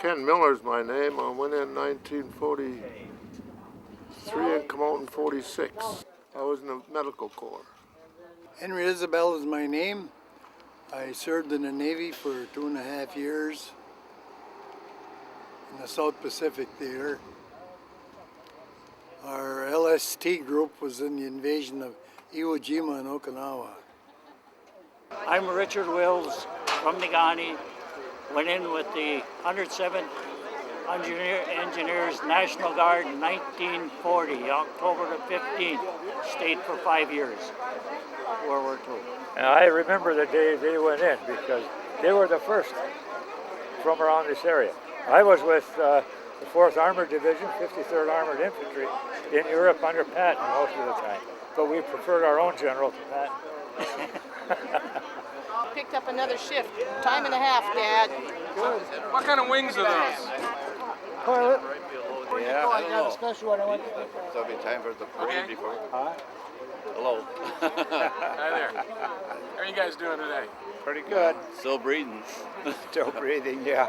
Ken Miller's my name. I went in 1943 and come out in 46. I was in the medical corps. Henry Isabel is my name. I served in the Navy for 2.5 years in the South Pacific Theater. Our LST group was in the invasion of Iwo Jima and Okinawa. I'm Richard Wills from Negaunee. Went in with the 107th Engineers National Guard in 1940, October the 15th. Stayed for 5 years, World War II. And I remember the day they went in because they were the first from around this area. I was with the 4th Armored Division, 53rd Armored Infantry in Europe under Patton most of the time. But we preferred our own general to Patton. Picked up another shift. Time and a half, Dad. Good. What kind of wings are those? Toilet. Yeah, I got a special one I want to So it'll be time for the parade before. Huh? Hello. Hi there. How are you guys doing today? Pretty good. Still breathing. Still breathing, yeah.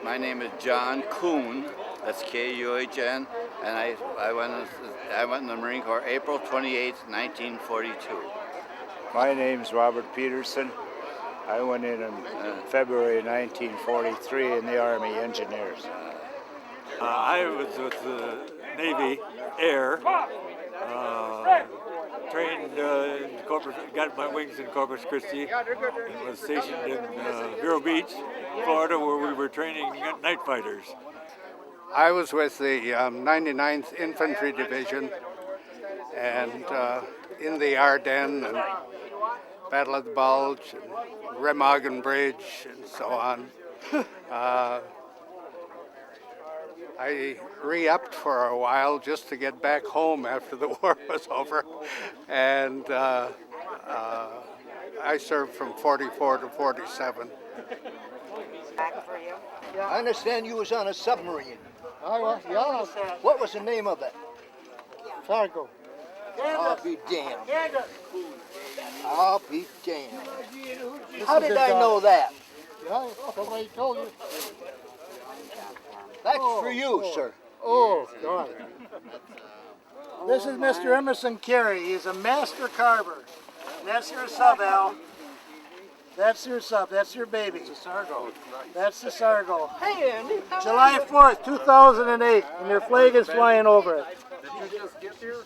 My name is John Kuhn. That's K-U-H-N, and I went in the Marine Corps April 28, 1942. My name's Robert Peterson. I went in February 1943 in the Army Engineers. I was with the Navy Air, trained in Corpus, got my wings in Corpus Christi, and was stationed in Vero Beach, Florida, where we were training night fighters. I was with the 99th Infantry Division and in the Ardennes and Battle of the Bulge and Remagen Bridge and so on. I re-upped for a while just to get back home after the war was over, and I served from 44 to 47. I understand you was on a submarine. I was, yeah. What was the name of it? Fargo. I'll be damned. I'll be damned. This How is did the I guy. know that? Yeah, somebody told you. That's for you, sir. Oh, God. This is Mr. Emerson Carey. He's a master carver. And that's your sub, Al. That's your sub. That's your baby. It's a Sargo. That's the Sargo. Hey, Andy. July 4th, 2008, and their flag is flying over it. Did you just get here?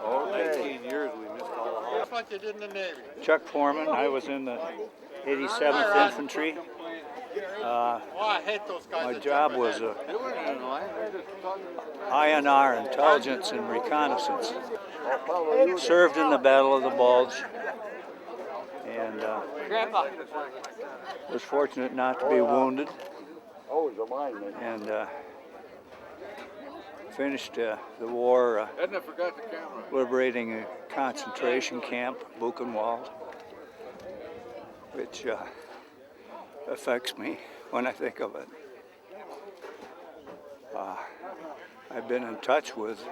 Oh, 19 years we missed all of Just like you did in the Navy. Chuck Foreman, I was in the 87th Infantry. Oh, I hate those guys. My job was INR, Intelligence and Reconnaissance. Served in the Battle of the Bulge, and was fortunate not to be wounded, and finished the war liberating a concentration camp, Buchenwald, which affects me when I think of it. I've been in touch with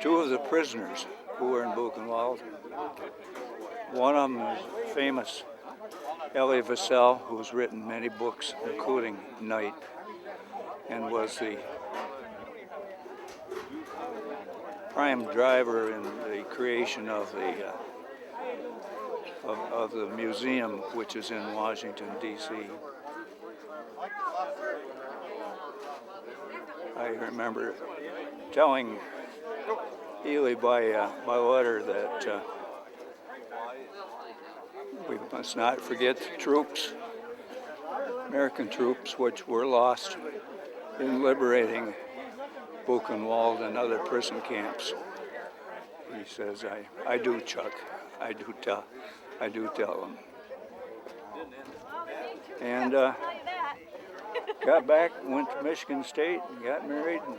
2 of the prisoners who were in Buchenwald. One of them is famous Elie Wiesel, who's written many books, including Night, and was the prime driver in the creation of the museum, which is in Washington, D.C. I remember telling Elie by letter that we must not forget the troops, American troops, which were lost in liberating Buchenwald and other prison camps. He says, I do, Chuck. I do tell them. And got back, went to Michigan State, and got married, and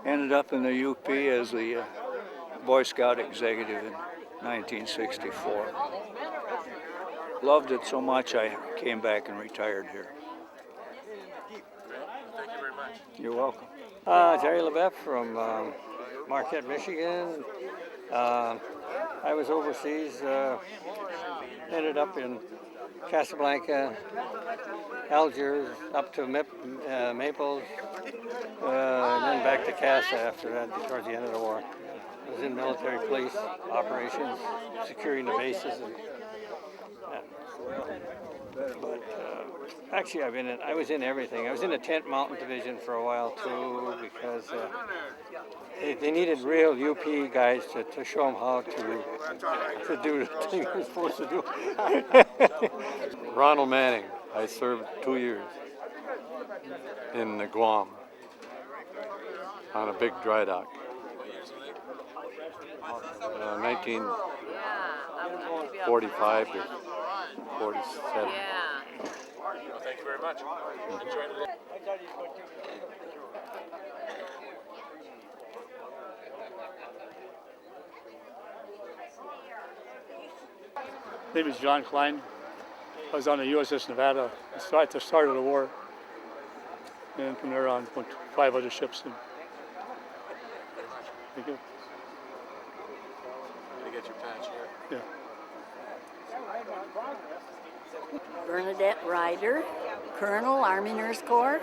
ended up in the UP as the Boy Scout executive in 1964. Loved it so much I came back and retired here. Thank you very much. You're welcome. Jerry LeBeff from Marquette, Michigan. I was overseas, ended up in Casablanca, Algiers, up to Naples, and then back to Casa after that, towards the end of the war. I was in military police operations, securing the bases. But actually, I was in everything. I was in the 10th Mountain Division for a while too, because they needed real UP guys to show them how to do the thing they're supposed to do. Ronald Manning. I served 2 years in Guam on a big dry dock. 1945 to 47. Well, thank you very much. Enjoyed it. My name is John Klein. I was on the USS Nevada at the start of the war. And from there on, went to 5 other ships. And thank you. Let me get your patch here. Yeah. Bernadette Ryder, Colonel, Army Nurse Corps,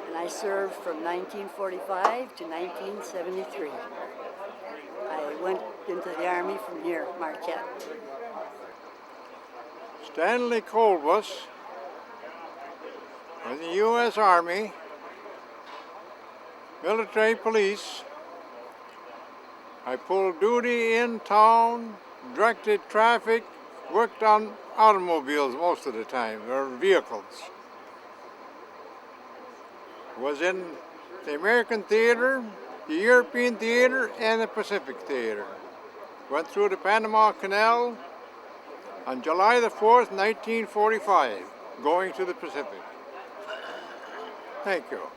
and I served from 1945 to 1973. I went into the Army from here, Marquette. Stanley Colbus with the U.S. Army, military police. I pulled duty in town, directed traffic, worked on automobiles most of the time, or vehicles. Was in the American Theater, the European Theater, and the Pacific Theater. Went through the Panama Canal on July the 4th, 1945, going to the Pacific. Thank you.